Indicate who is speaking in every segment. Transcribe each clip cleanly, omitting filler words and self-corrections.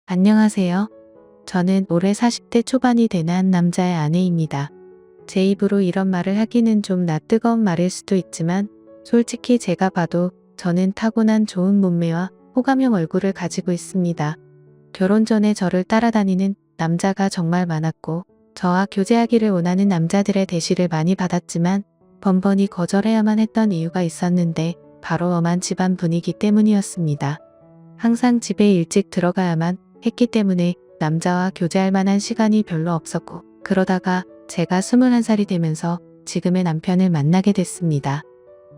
Speaker 1: 안녕하세요. 저는 올해 40대 초반이 되는 한 남자의 아내입니다. 제 입으로 이런 말을 하기는 좀 낯뜨거운 말일 수도 있지만 솔직히 제가 봐도 저는 타고난 좋은 몸매와 호감형 얼굴을 가지고 있습니다. 결혼 전에 저를 따라다니는 남자가 정말 많았고 저와 교제하기를 원하는 남자들의 대시를 많이 받았지만 번번이 거절해야만 했던 이유가 있었는데 바로 엄한 집안 분위기 때문이었습니다. 항상 집에 일찍 들어가야만 했기 때문에 남자와 교제할 만한 시간이 별로 없었고 그러다가 제가 21살이 되면서 지금의 남편을 만나게 됐습니다.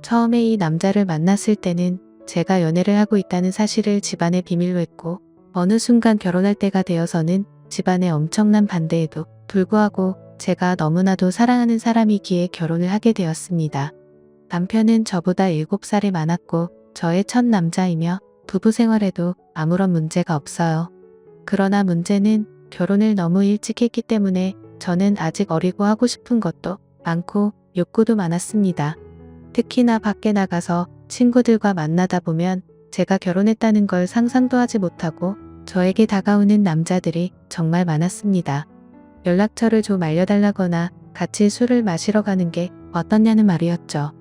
Speaker 1: 처음에 이 남자를 만났을 때는 제가 연애를 하고 있다는 사실을 집안에 비밀로 했고 어느 순간 결혼할 때가 되어서는 집안의 엄청난 반대에도 불구하고 제가 너무나도 사랑하는 사람이기에 결혼을 하게 되었습니다. 남편은 저보다 7살이 많았고 저의 첫 남자이며 부부 생활에도 아무런 문제가 없어요. 그러나 문제는 결혼을 너무 일찍 했기 때문에 저는 아직 어리고 하고 싶은 것도 많고 욕구도 많았습니다. 특히나 밖에 나가서 친구들과 만나다 보면 제가 결혼했다는 걸 상상도 하지 못하고 저에게 다가오는 남자들이 정말 많았습니다. 연락처를 좀 알려달라거나 같이 술을 마시러 가는 게 어떻냐는 말이었죠.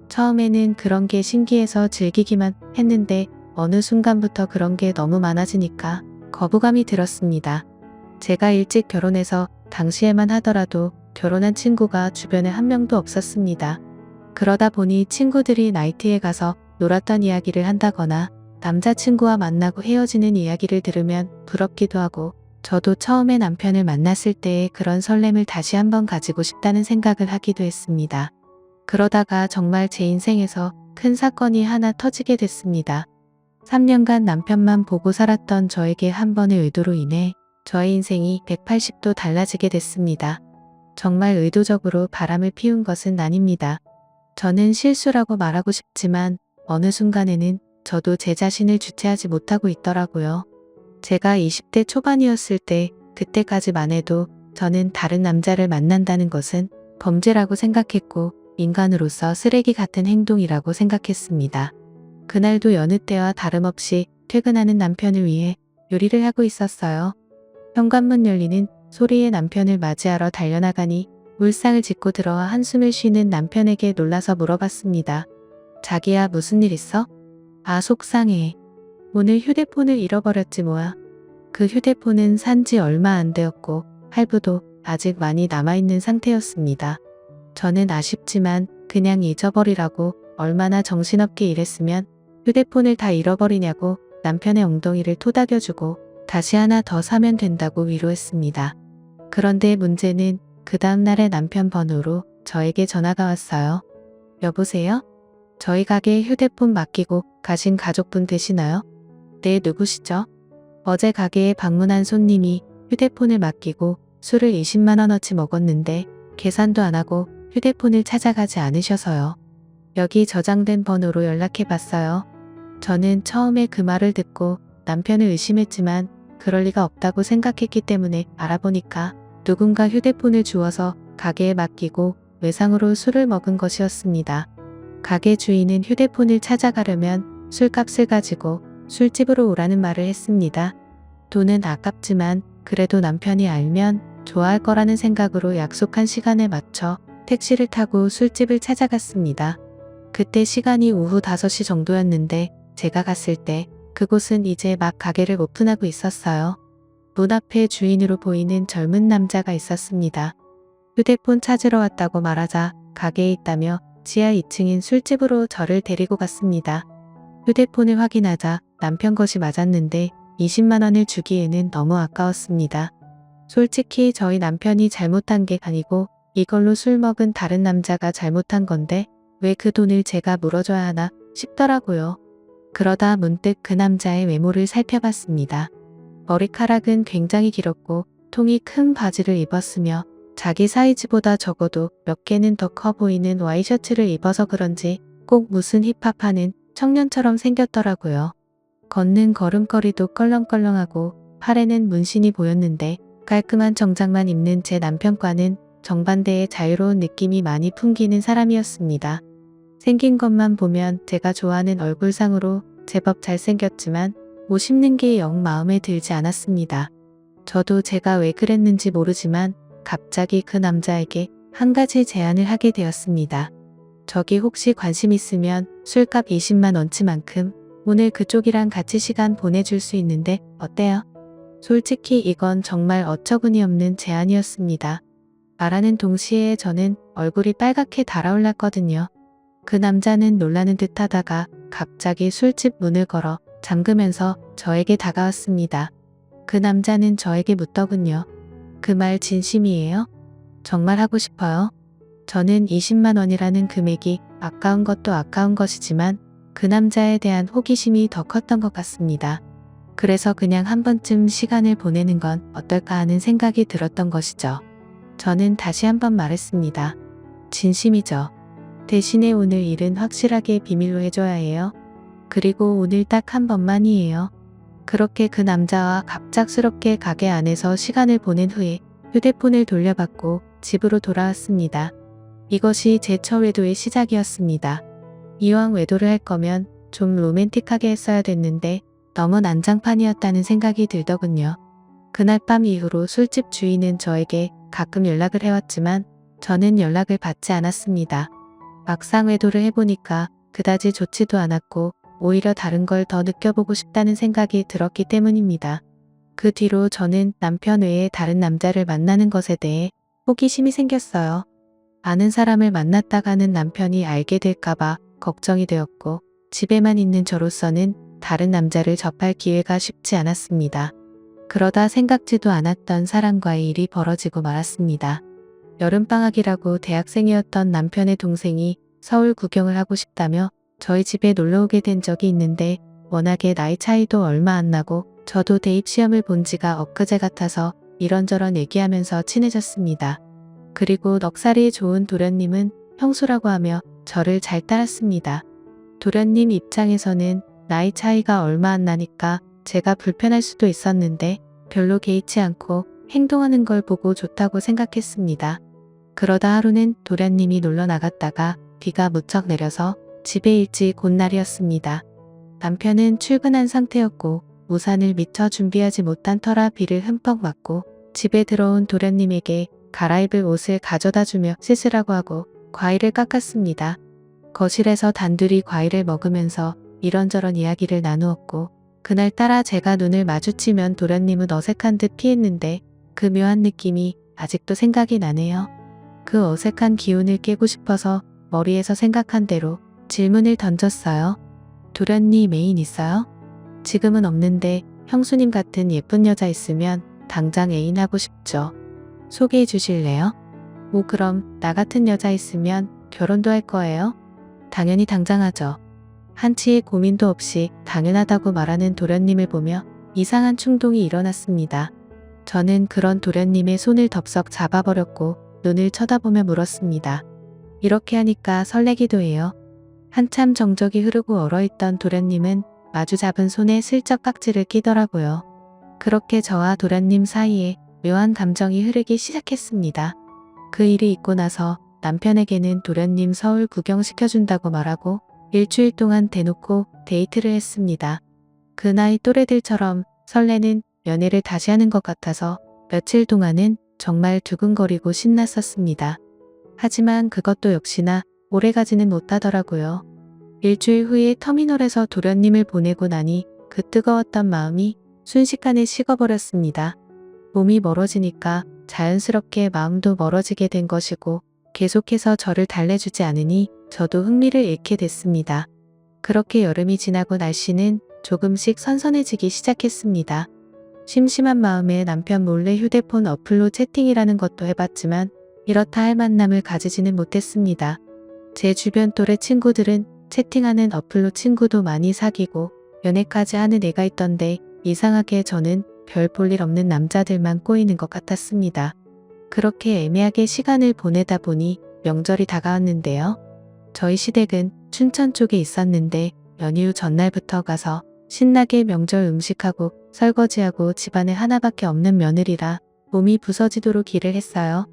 Speaker 1: 처음에는 그런 게 신기해서 즐기기만 했는데 어느 순간부터 그런 게 너무 많아지니까 거부감이 들었습니다. 제가 일찍 결혼해서 당시에만 하더라도 결혼한 친구가 주변에 한 명도 없었습니다. 그러다 보니 친구들이 나이트에 가서 놀았던 이야기를 한다거나 남자친구와 만나고 헤어지는 이야기를 들으면 부럽기도 하고 저도 처음에 남편을 만났을 때의 그런 설렘을 다시 한번 가지고 싶다는 생각을 하기도 했습니다. 그러다가 정말 제 인생에서 큰 사건이 하나 터지게 됐습니다. 3년간 남편만 보고 살았던 저에게 한 번의 의도로 인해 저의 인생이 180도 달라지게 됐습니다. 정말 의도적으로 바람을 피운 것은 아닙니다. 저는 실수라고 말하고 싶지만 어느 순간에는 저도 제 자신을 주체하지 못하고 있더라고요. 제가 20대 초반이었을 때 그때까지만 해도 저는 다른 남자를 만난다는 것은 범죄라고 생각했고 인간으로서 쓰레기 같은 행동이라고 생각했습니다. 그날도 여느 때와 다름없이 퇴근하는 남편을 위해 요리를 하고 있었어요. 현관문 열리는 소리에 남편을 맞이하러 달려나가니 울상을 짚고 들어와 한숨을 쉬는 남편에게 놀라서 물어봤습니다. 자기야, 무슨 일 있어? 아, 속상해. 오늘 휴대폰을 잃어버렸지 뭐야. 그 휴대폰은 산지 얼마 안 되었고 할부도 아직 많이 남아있는 상태였습니다. 저는 아쉽지만 그냥 잊어버리라고 얼마나 정신없게 일했으면 휴대폰을 다 잃어버리냐고 남편의 엉덩이를 토닥여주고 다시 하나 더 사면 된다고 위로했습니다. 그런데 문제는 그 다음날에 남편 번호로 저에게 전화가 왔어요. 여보세요? 저희 가게에 휴대폰 맡기고 가신 가족분 되시나요? 네, 누구시죠? 어제 가게에 방문한 손님이 휴대폰을 맡기고 술을 20만원어치 먹었는데 계산도 안 하고 휴대폰을 찾아가지 않으셔서요. 여기 저장된 번호로 연락해봤어요. 저는 처음에 그 말을 듣고 남편을 의심했지만 그럴 리가 없다고 생각했기 때문에 알아보니까 누군가 휴대폰을 주워서 가게에 맡기고 외상으로 술을 먹은 것이었습니다. 가게 주인은 휴대폰을 찾아가려면 술값을 가지고 술집으로 오라는 말을 했습니다. 돈은 아깝지만 그래도 남편이 알면 좋아할 거라는 생각으로 약속한 시간에 맞춰 택시를 타고 술집을 찾아갔습니다. 그때 시간이 오후 5시 정도였는데 제가 갔을 때 그곳은 이제 막 가게를 오픈하고 있었어요. 문 앞에 주인으로 보이는 젊은 남자가 있었습니다. 휴대폰 찾으러 왔다고 말하자 가게에 있다며 지하 2층인 술집으로 저를 데리고 갔습니다. 휴대폰을 확인하자 남편 것이 맞았는데 20만원을 주기에는 너무 아까웠습니다. 솔직히 저희 남편이 잘못한 게 아니고 이걸로 술 먹은 다른 남자가 잘못한 건데 왜 그 돈을 제가 물어줘야 하나 싶더라고요. 그러다 문득 그 남자의 외모를 살펴봤습니다. 머리카락은 굉장히 길었고 통이 큰 바지를 입었으며 자기 사이즈보다 적어도 몇 개는 더 커 보이는 와이셔츠를 입어서 그런지 꼭 무슨 힙합하는 청년처럼 생겼더라고요. 걷는 걸음걸이도 껄렁껄렁하고 팔에는 문신이 보였는데 깔끔한 정장만 입는 제 남편과는 정반대의 자유로운 느낌이 많이 풍기는 사람이었습니다. 생긴 것만 보면 제가 좋아하는 얼굴상으로 제법 잘생겼지만 뭐 씹는 게 영 마음에 들지 않았습니다. 저도 제가 왜 그랬는지 모르지만 갑자기 그 남자에게 한 가지 제안을 하게 되었습니다. 저기 혹시 관심 있으면 술값 20만 원치만큼 오늘 그쪽이랑 같이 시간 보내줄 수 있는데 어때요? 솔직히 이건 정말 어처구니 없는 제안이었습니다. 말하는 동시에 저는 얼굴이 빨갛게 달아올랐거든요. 그 남자는 놀라는 듯 하다가 갑자기 술집 문을 걸어 잠그면서 저에게 다가왔습니다. 그 남자는 저에게 묻더군요. 그 말 진심이에요? 정말 하고 싶어요? 저는 20만 원이라는 금액이 아까운 것도 아까운 것이지만 그 남자에 대한 호기심이 더 컸던 것 같습니다. 그래서 그냥 한 번쯤 시간을 보내는 건 어떨까 하는 생각이 들었던 것이죠. 저는 다시 한번 말했습니다. 진심이죠. 대신에 오늘 일은 확실하게 비밀로 해줘야 해요. 그리고 오늘 딱 한 번만이에요. 그렇게 그 남자와 갑작스럽게 가게 안에서 시간을 보낸 후에 휴대폰을 돌려받고 집으로 돌아왔습니다. 이것이 제 첫 외도의 시작이었습니다. 이왕 외도를 할 거면 좀 로맨틱하게 했어야 됐는데 너무 난장판이었다는 생각이 들더군요. 그날 밤 이후로 술집 주인은 저에게 가끔 연락을 해왔지만 저는 연락을 받지 않았습니다. 막상 외도를 해보니까 그다지 좋지도 않았고 오히려 다른 걸 더 느껴보고 싶다는 생각이 들었기 때문입니다. 그 뒤로 저는 남편 외에 다른 남자를 만나는 것에 대해 호기심이 생겼어요. 아는 사람을 만났다가는 남편이 알게 될까봐 걱정이 되었고 집에만 있는 저로서는 다른 남자를 접할 기회가 쉽지 않았습니다. 그러다 생각지도 않았던 사람과의 일이 벌어지고 말았습니다. 여름방학이라고 대학생이었던 남편의 동생이 서울 구경을 하고 싶다며 저희 집에 놀러 오게 된 적이 있는데 워낙에 나이 차이도 얼마 안 나고 저도 대입시험을 본 지가 엊그제 같아서 이런저런 얘기하면서 친해졌습니다. 그리고 넉살이 좋은 도련님은 형수라고 하며 저를 잘 따랐습니다. 도련님 입장에서는 나이 차이가 얼마 안 나니까 제가 불편할 수도 있었는데 별로 개의치 않고 행동하는 걸 보고 좋다고 생각했습니다. 그러다 하루는 도련님이 놀러 나갔다가 비가 무척 내려서 집에 일찍 온 날이었습니다. 남편은 출근한 상태였고 우산을 미처 준비하지 못한 터라 비를 흠뻑 맞고 집에 들어온 도련님에게 갈아입을 옷을 가져다 주며 씻으라고 하고 과일을 깎았습니다. 거실에서 단둘이 과일을 먹으면서 이런저런 이야기를 나누었고 그날따라 제가 눈을 마주치면 도련님은 어색한 듯 피했는데 그 묘한 느낌이 아직도 생각이 나네요. 그 어색한 기운을 깨고 싶어서 머리에서 생각한 대로 질문을 던졌어요. 도련님 애인 있어요? 지금은 없는데 형수님 같은 예쁜 여자 있으면 당장 애인 하고 싶죠. 소개해 주실래요? 뭐 그럼 나 같은 여자 있으면 결혼도 할 거예요? 당연히 당장 하죠. 한치의 고민도 없이 당연하다고 말하는 도련님을 보며 이상한 충동이 일어났습니다. 저는 그런 도련님의 손을 덥석 잡아버렸고 눈을 쳐다보며 물었습니다. 이렇게 하니까 설레기도 해요. 한참 정적이 흐르고 얼어있던 도련님은 마주 잡은 손에 슬쩍 깍지를 끼더라고요. 그렇게 저와 도련님 사이에 묘한 감정이 흐르기 시작했습니다. 그 일이 있고 나서 남편에게는 도련님 서울 구경시켜준다고 말하고 일주일 동안 대놓고 데이트를 했습니다. 그 나이 또래들처럼 설레는 연애를 다시 하는 것 같아서 며칠 동안은 정말 두근거리고 신났었습니다. 하지만 그것도 역시나 오래가지는 못하더라고요. 일주일 후에 터미널에서 도련님을 보내고 나니 그 뜨거웠던 마음이 순식간에 식어버렸습니다. 몸이 멀어지니까 자연스럽게 마음도 멀어지게 된 것이고 계속해서 저를 달래주지 않으니 저도 흥미를 잃게 됐습니다. 그렇게 여름이 지나고 날씨는 조금씩 선선해지기 시작했습니다. 심심한 마음에 남편 몰래 휴대폰 어플로 채팅이라는 것도 해봤지만 이렇다 할 만남을 가지지는 못했습니다. 제 주변 또래 친구들은 채팅하는 어플로 친구도 많이 사귀고 연애까지 하는 애가 있던데 이상하게 저는 별 볼 일 없는 남자들만 꼬이는 것 같았습니다. 그렇게 애매하게 시간을 보내다 보니 명절이 다가왔는데요. 저희 시댁은 춘천 쪽에 있었는데 연휴 전날부터 가서 신나게 명절 음식하고 설거지하고 집안에 하나밖에 없는 며느리라 몸이 부서지도록 일을 했어요.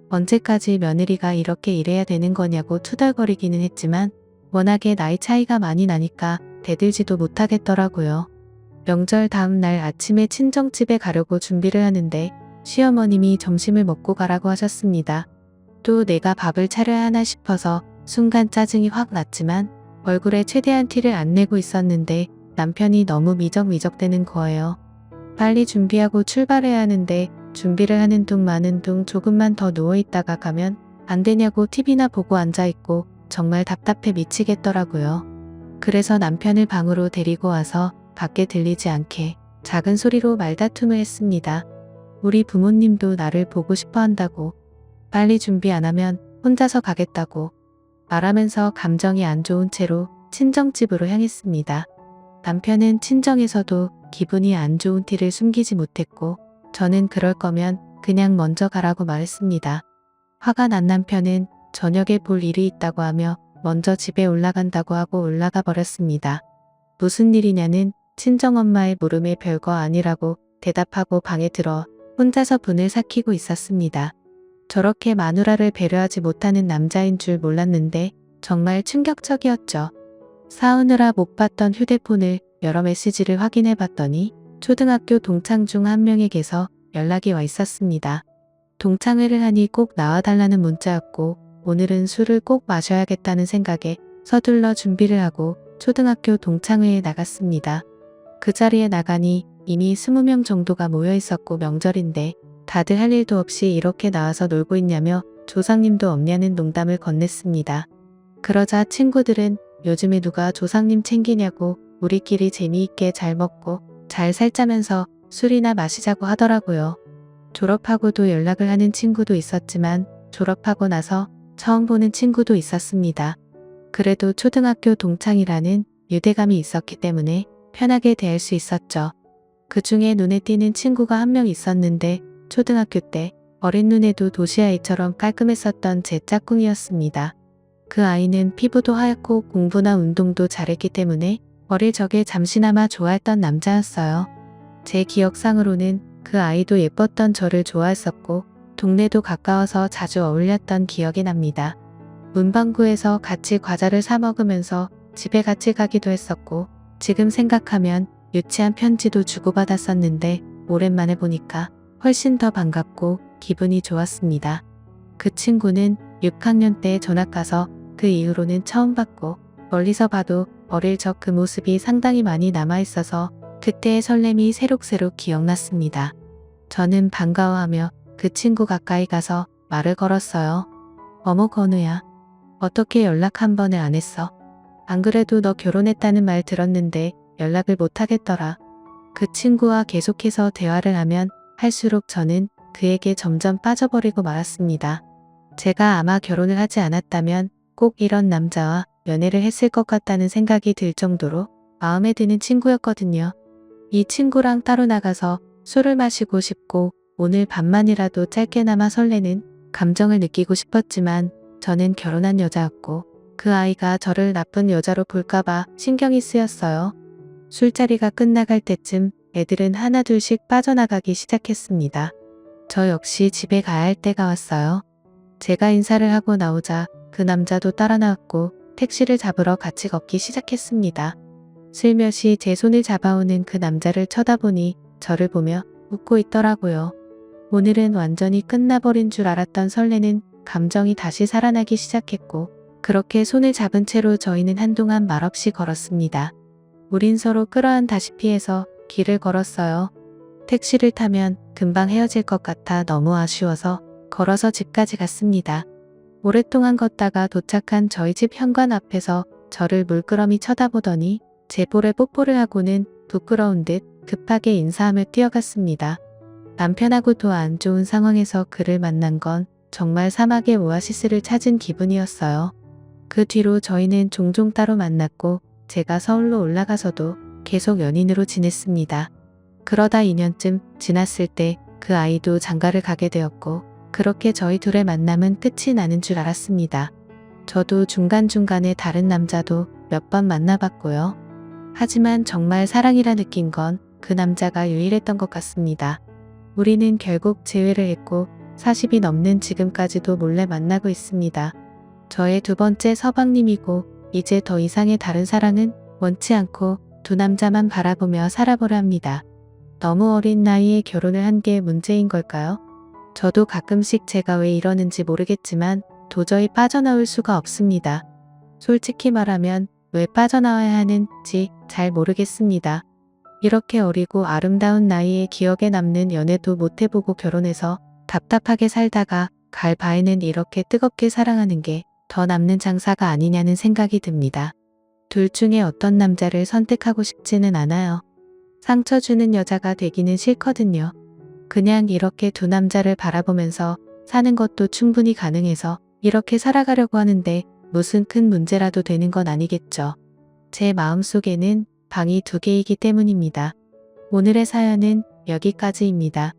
Speaker 1: 언제까지 며느리가 이렇게 일해야 되는 거냐고 투덜거리기는 했지만 워낙에 나이 차이가 많이 나니까 대들지도 못하겠더라고요. 명절 다음 날 아침에 친정집에 가려고 준비를 하는데 시어머님이 점심을 먹고 가라고 하셨습니다. 또 내가 밥을 차려야 하나 싶어서 순간 짜증이 확 났지만 얼굴에 최대한 티를 안 내고 있었는데 남편이 너무 미적미적대는 거예요. 빨리 준비하고 출발해야 하는데 준비를 하는 둥 마는 둥 조금만 더 누워있다가 가면 안 되냐고 TV나 보고 앉아있고 정말 답답해 미치겠더라고요. 그래서 남편을 방으로 데리고 와서 밖에 들리지 않게 작은 소리로 말다툼을 했습니다. 우리 부모님도 나를 보고 싶어 한다고, 빨리 준비 안 하면 혼자서 가겠다고 말하면서 감정이 안 좋은 채로 친정집으로 향했습니다. 남편은 친정에서도 기분이 안 좋은 티를 숨기지 못했고 저는 그럴 거면 그냥 먼저 가라고 말했습니다. 화가 난 남편은 저녁에 볼 일이 있다고 하며 먼저 집에 올라간다고 하고 올라가 버렸습니다. 무슨 일이냐는 친정엄마의 물음에 별거 아니라고 대답하고 방에 들어 혼자서 분을 삭히고 있었습니다. 저렇게 마누라를 배려하지 못하는 남자인 줄 몰랐는데 정말 충격적이었죠. 사오느라 못 봤던 휴대폰을 여러 메시지를 확인해 봤더니 초등학교 동창 중 한 명에게서 연락이 와 있었습니다. 동창회를 하니 꼭 나와달라는 문자였고 오늘은 술을 꼭 마셔야겠다는 생각에 서둘러 준비를 하고 초등학교 동창회에 나갔습니다. 그 자리에 나가니 이미 20명 정도가 모여 있었고 명절인데 다들 할 일도 없이 이렇게 나와서 놀고 있냐며 조상님도 없냐는 농담을 건넸습니다. 그러자 친구들은 요즘에 누가 조상님 챙기냐고 우리끼리 재미있게 잘 먹고 잘 살자면서 술이나 마시자고 하더라고요. 졸업하고도 연락을 하는 친구도 있었지만 졸업하고 나서 처음 보는 친구도 있었습니다. 그래도 초등학교 동창이라는 유대감이 있었기 때문에 편하게 대할 수 있었죠. 그 중에 눈에 띄는 친구가 한 명 있었는데 초등학교 때 어린 눈에도 도시아이처럼 깔끔했었던 제 짝꿍이었습니다. 그 아이는 피부도 하얗고 공부나 운동도 잘했기 때문에 어릴 적에 잠시나마 좋아했던 남자였어요. 제 기억상으로는 그 아이도 예뻤던 저를 좋아했었고 동네도 가까워서 자주 어울렸던 기억이 납니다. 문방구에서 같이 과자를 사 먹으면서 집에 같이 가기도 했었고 지금 생각하면 유치한 편지도 주고받았었는데 오랜만에 보니까 훨씬 더 반갑고 기분이 좋았습니다. 그 친구는 6학년 때 전학 가서 그 이후로는 처음 봤고 멀리서 봐도 어릴 적 그 모습이 상당히 많이 남아있어서 그때의 설렘이 새록새록 기억났습니다. 저는 반가워하며 그 친구 가까이 가서 말을 걸었어요. 어머 건우야. 어떻게 연락 한 번을 안 했어? 안 그래도 너 결혼했다는 말 들었는데 연락을 못 하겠더라. 그 친구와 계속해서 대화를 하면 할수록 저는 그에게 점점 빠져버리고 말았습니다. 제가 아마 결혼을 하지 않았다면 꼭 이런 남자와 연애를 했을 것 같다는 생각이 들 정도로 마음에 드는 친구였거든요. 이 친구랑 따로 나가서 술을 마시고 싶고 오늘 밤만이라도 짧게나마 설레는 감정을 느끼고 싶었지만 저는 결혼한 여자였고 그 아이가 저를 나쁜 여자로 볼까봐 신경이 쓰였어요. 술자리가 끝나갈 때쯤 애들은 하나둘씩 빠져나가기 시작했습니다. 저 역시 집에 가야 할 때가 왔어요. 제가 인사를 하고 나오자 그 남자도 따라 나왔고 택시를 잡으러 같이 걷기 시작했습니다. 슬며시 제 손을 잡아오는 그 남자를 쳐다보니 저를 보며 웃고 있더라고요. 오늘은 완전히 끝나버린 줄 알았던 설레는 감정이 다시 살아나기 시작했고 그렇게 손을 잡은 채로 저희는 한동안 말없이 걸었습니다. 우린 서로 끌어안다시피 해서 길을 걸었어요. 택시를 타면 금방 헤어질 것 같아 너무 아쉬워서 걸어서 집까지 갔습니다. 오랫동안 걷다가 도착한 저희 집 현관 앞에서 저를 물끄러미 쳐다보더니 제 볼에 뽀뽀를 하고는 부끄러운 듯 급하게 인사하며 뛰어갔습니다. 남편하고도 안 좋은 상황에서 그를 만난 건 정말 사막의 오아시스를 찾은 기분이었어요. 그 뒤로 저희는 종종 따로 만났고 제가 서울로 올라가서도 계속 연인으로 지냈습니다. 그러다 2년쯤 지났을 때 그 아이도 장가를 가게 되었고 그렇게 저희 둘의 만남은 끝이 나는 줄 알았습니다. 저도 중간중간에 다른 남자도 몇 번 만나봤고요. 하지만 정말 사랑이라 느낀 건 그 남자가 유일했던 것 같습니다. 우리는 결국 재회를 했고 40이 넘는 지금까지도 몰래 만나고 있습니다. 저의 두 번째 서방님이고 이제 더 이상의 다른 사랑은 원치 않고 두 남자만 바라보며 살아보랍니다. 너무 어린 나이에 결혼을 한 게 문제인 걸까요? 저도 가끔씩 제가 왜 이러는지 모르겠지만 도저히 빠져나올 수가 없습니다. 솔직히 말하면 왜 빠져나와야 하는지 잘 모르겠습니다. 이렇게 어리고 아름다운 나이에 기억에 남는 연애도 못 해보고 결혼해서 답답하게 살다가 갈 바에는 이렇게 뜨겁게 사랑하는 게 더 남는 장사가 아니냐는 생각이 듭니다. 둘 중에 어떤 남자를 선택하고 싶지는 않아요. 상처 주는 여자가 되기는 싫거든요. 그냥 이렇게 두 남자를 바라보면서 사는 것도 충분히 가능해서 이렇게 살아가려고 하는데 무슨 큰 문제라도 되는 건 아니겠죠. 제 마음속에는 방이 두 개이기 때문입니다. 오늘의 사연은 여기까지입니다.